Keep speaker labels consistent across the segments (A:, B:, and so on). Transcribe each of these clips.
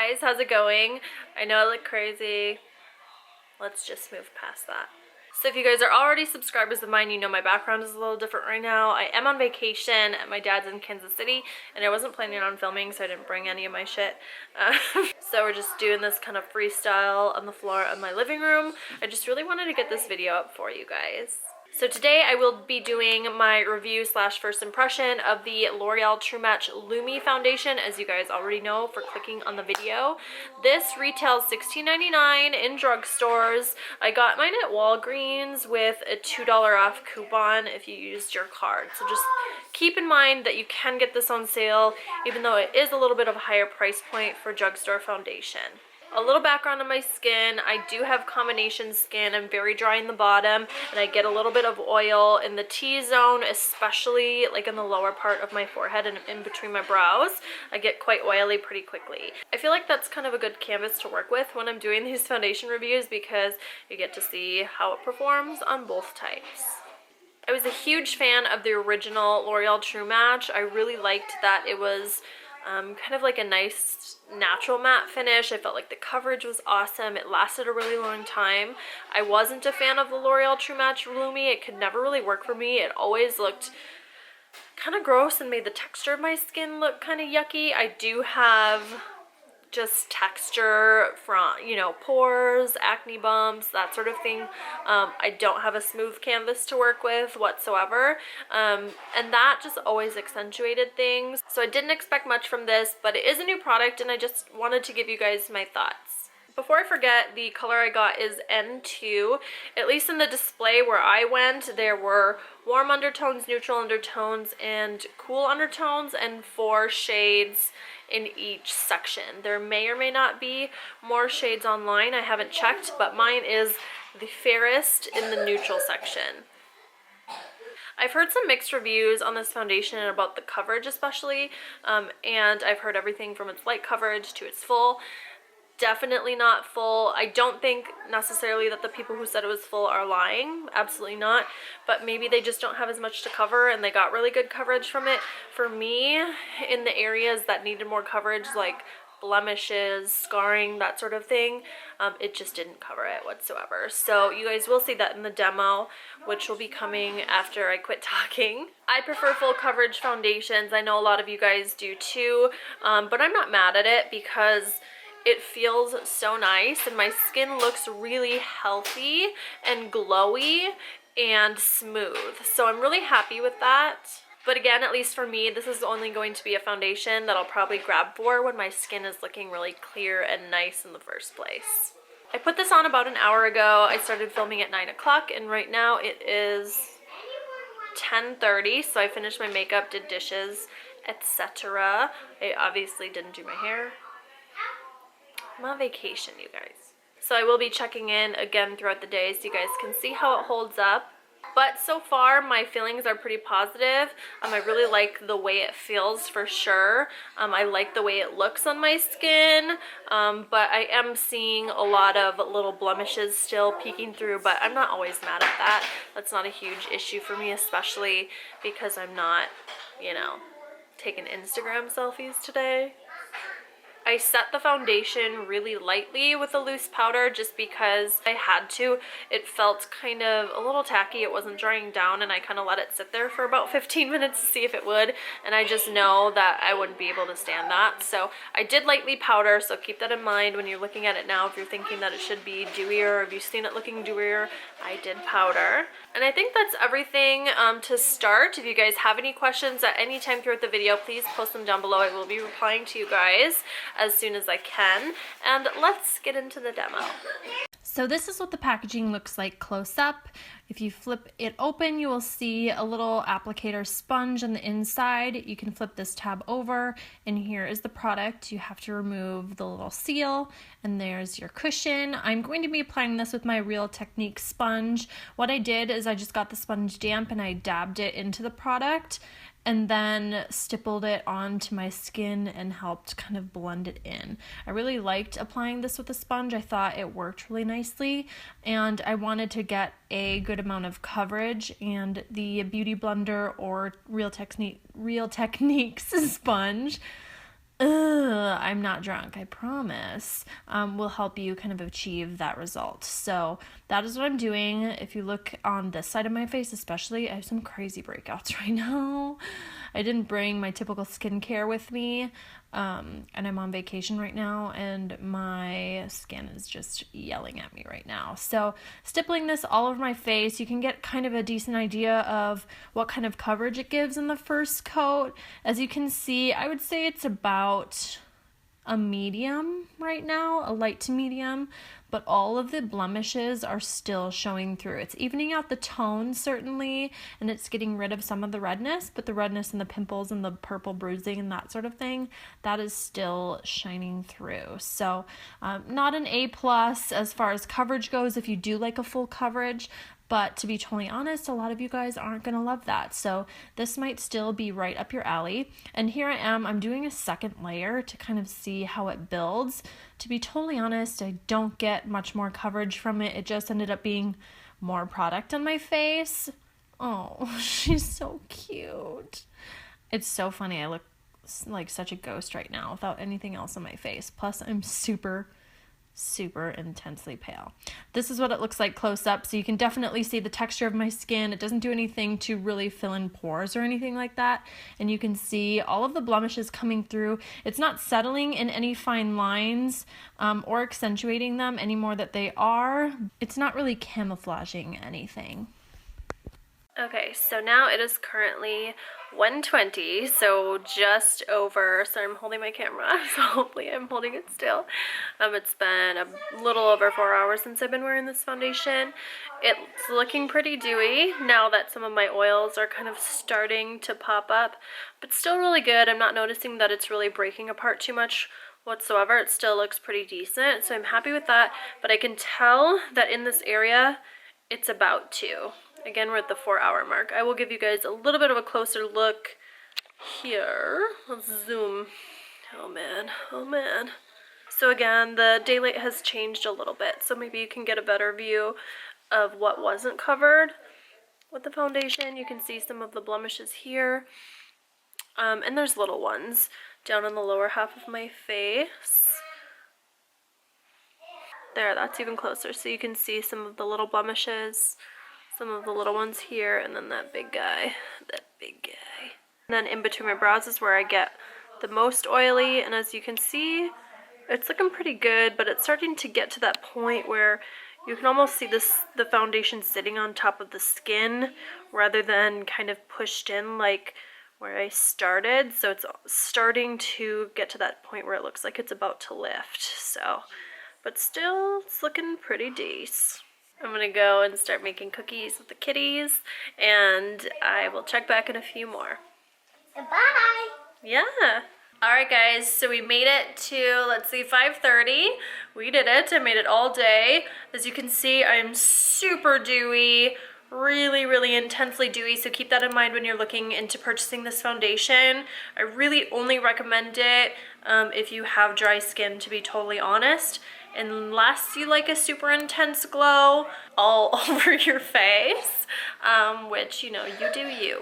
A: guys, how's it going? I know I look crazy. Let's just move past that. So if you guys are already subscribers of mine, you know my background is a little different right now. I am on vacation. My dad's in Kansas City, and I wasn't planning on filming, so I didn't bring any of my shit. So we're just doing this kind of freestyle on the floor of my living room. I just really wanted to get this video up for you guys. So today I will be doing my review slash first impression of the L'Oreal True Match Lumi foundation, as you guys already know for clicking on the video. This retails $16.99 in drugstores. I got mine at Walgreens with a $2 off coupon if you used your card. So just keep in mind that you can get this on sale, even though it is a little bit of a higher price point for drugstore foundation. A little background on my skin. I do have combination skin. I'm very dry in the bottom, and I get a little bit of oil in the T-zone, especially like in the lower part of my forehead and in between my brows. I get quite oily pretty quickly. I feel like that's kind of a good canvas to work with when I'm doing these foundation reviews, because you get to see how it performs on both types. I was a huge fan of the original L'Oreal True Match. I really liked that it was kind of like a nice natural matte finish. I felt like the coverage was awesome. It lasted a really long time. I wasn't a fan of the L'Oreal True Match Lumi. It could never really work for me. It always looked kind of gross and made the texture of my skin look kind of yucky. I do have just texture from, you know, pores, acne bumps, that sort of thing. I don't have a smooth canvas to work with whatsoever, and that just always accentuated things. So I didn't expect much from this, but it is a new product, and I just wanted to give you guys my thoughts. Before I forget, the color I got is N2. At least in the display where I went, there were warm undertones, neutral undertones, and cool undertones, and 4 shades in each section. There may or may not be more shades online. I haven't checked, but mine is the fairest in the neutral section. I've heard some mixed reviews on this foundation about the coverage especially, and I've heard everything from its light coverage to its full. Definitely not full. I don't think necessarily that the people who said it was full are lying. Absolutely not. But maybe they just don't have as much to cover and they got really good coverage from it. For me, in the areas that needed more coverage, like blemishes, scarring, that sort of thing, it just didn't cover it whatsoever. So you guys will see that in the demo, which will be coming after I quit talking. I prefer full coverage foundations. I know a lot of you guys do too, but I'm not mad at it because it feels so nice and my skin looks really healthy and glowy and smooth. So I'm really happy with that. But again, at least for me, this is only going to be a foundation that I'll probably grab for when my skin is looking really clear and nice in the first place. I put this on about an hour ago. I started filming at 9 o'clock and right now it is 10:30. So I finished my makeup, did dishes, etc. I obviously didn't do my hair. I'm on vacation, you guys. So I will be checking in again throughout the day so you guys can see how it holds up. But so far, my feelings are pretty positive. I really like the way it feels for sure. I like the way it looks on my skin, but I am seeing a lot of little blemishes still peeking through, but I'm not always mad at that. That's not a huge issue for me, especially because I'm not, you know, taking Instagram selfies today. I set the foundation really lightly with a loose powder just because I had to. It felt kind of a little tacky. It wasn't drying down and I kind of let it sit there for about 15 minutes to see if it would, and I just know that I wouldn't be able to stand that. So I did lightly powder, so keep that in mind when you're looking at it now. If you're thinking that it should be dewier or if you've seen it looking dewier, I did powder. And I think that's everything to start. If you guys have any questions at any time throughout the video, please post them down below. I will be replying to you guys as soon as I can. And let's get into the demo. So this is what the packaging looks like close up. If you flip it open, you will see a little applicator sponge on the inside. You can flip this tab over and here is the product. You have to remove the little seal and there's your cushion. I'm going to be applying this with my Real Technique sponge. What I did is I just got the sponge damp and I dabbed it into the product and then stippled it onto my skin and helped kind of blend it in. I really liked applying this with a sponge. I thought it worked really nicely and I wanted to get a good amount of coverage, and the Beauty Blender or Real Techniques sponge I'm not drunk, I promise, will help you kind of achieve that result. So that is what I'm doing. If you look on this side of my face especially, I have some crazy breakouts right now. I didn't bring my typical skincare with me, and I'm on vacation right now, and my skin is just yelling at me right now. So stippling this all over my face, you can get kind of a decent idea of what kind of coverage it gives in the first coat. As you can see, I would say it's about a medium right now, a light to medium, but all of the blemishes are still showing through. It's evening out the tone, certainly, and it's getting rid of some of the redness, but the redness and the pimples and the purple bruising and that sort of thing, that is still shining through. So not an A+ as far as coverage goes if you do like a full coverage, but to be totally honest, a lot of you guys aren't going to love that. So this might still be right up your alley. And here I am, I'm doing a second layer to kind of see how it builds. To be totally honest, I don't get much more coverage from it. It just ended up being more product on my face. Oh, she's so cute. It's so funny. I look like such a ghost right now without anything else on my face. Plus, I'm super intensely pale. This is what it looks like close up, so you can definitely see the texture of my skin. It doesn't do anything to really fill in pores or anything like that, and you can see all of the blemishes coming through. It's not settling in any fine lines or accentuating them any more that they are. It's not really camouflaging anything. Okay, so now it is currently 1:20, so just over. So I'm holding my camera, so hopefully I'm holding it still. It's been a little over 4 hours since I've been wearing this foundation. It's looking pretty dewy now that some of my oils are kind of starting to pop up, but still really good. I'm not noticing that it's really breaking apart too much whatsoever. It still looks pretty decent, so I'm happy with that, but I can tell that in this area, it's about to. Again, we're at the 4-hour mark. I will give you guys a little bit of a closer look here. Let's zoom. Oh man, oh man. So again, the daylight has changed a little bit, so maybe you can get a better view of what wasn't covered with the foundation. You can see some of the blemishes here. And there's little ones down in the lower half of my face. There, that's even closer. So you can see some of the little blemishes, some of the little ones here, and then that big guy, And then in between my brows is where I get the most oily, and as you can see, it's looking pretty good, but it's starting to get to that point where you can almost see the foundation sitting on top of the skin rather than kind of pushed in like where I started. So it's starting to get to that point where it looks like it's about to lift. So, but still, it's looking pretty decent. I'm gonna go and start making cookies with the kitties, and I will check back in a few more.
B: Goodbye.
A: Yeah. Alright guys, so we made it to, let's see, 5:30. We did it. I made it all day. As you can see, I'm super dewy, really intensely dewy, so keep that in mind when you're looking into purchasing this foundation. I really only recommend it if you have dry skin, to be totally honest, unless you like a super intense glow all over your face, which, you know,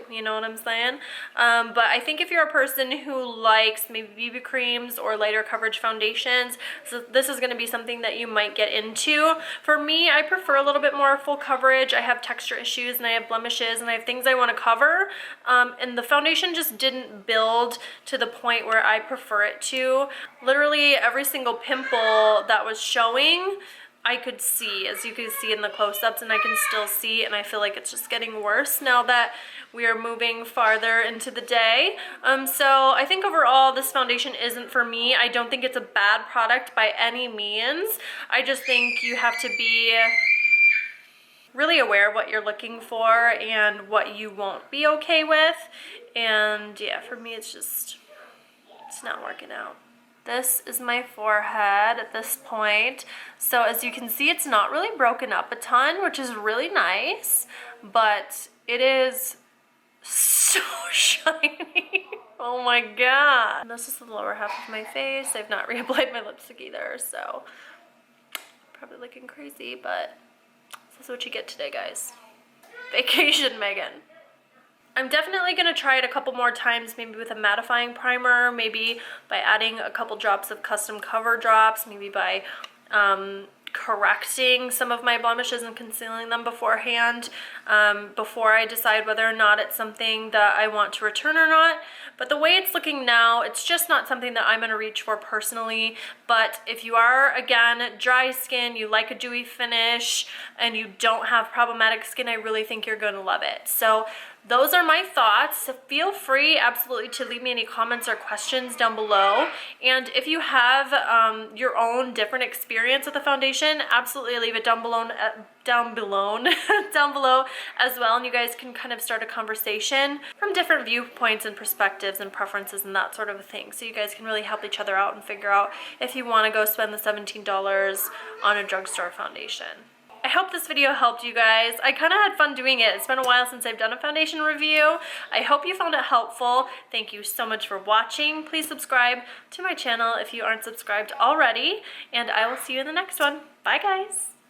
A: you know what I'm saying? But I think if you're a person who likes maybe BB creams or lighter coverage foundations, so this is gonna be something that you might get into. For me, I prefer a little bit more full coverage. I have texture issues and I have blemishes and I have things I wanna cover, and the foundation just didn't build to the point where I prefer it to. Literally every single pimple that was showing, I could see, as you can see in the close-ups, and I can still see, and I feel like it's just getting worse now that we are moving farther into the day. So I think overall this foundation isn't for me. I don't think it's a bad product by any means. I just think you have to be really aware of what you're looking for and what you won't be okay with. And yeah, for me it's not working out. This is my forehead at this point. So as you can see, it's not really broken up a ton, which is really nice, but it is so shiny. Oh my god. And this is the lower half of my face. I've not reapplied my lipstick either, so probably looking crazy, but this is what you get today, guys. Vacation Megan. I'm definitely going to try it a couple more times, maybe with a mattifying primer, maybe by adding a couple drops of custom cover drops, maybe by correcting some of my blemishes and concealing them beforehand, before I decide whether or not it's something that I want to return or not. But the way it's looking now, it's just not something that I'm going to reach for personally. But if you are, again, dry skin, you like a dewy finish, and you don't have problematic skin, I really think you're going to love it. So those are my thoughts. So feel free absolutely to leave me any comments or questions down below. And if you have your own different experience with the foundation, absolutely leave it down below down below as well, and you guys can kind of start a conversation from different viewpoints and perspectives and preferences and that sort of a thing, so you guys can really help each other out and figure out if you want to go spend the $17 on a drugstore foundation. I hope this video helped you guys. I kind of had fun doing it. It's been a while since I've done a foundation review. I hope you found it helpful. Thank you so much for watching. Please subscribe to my channel if you aren't subscribed already, and I will see you in the next one. Bye guys.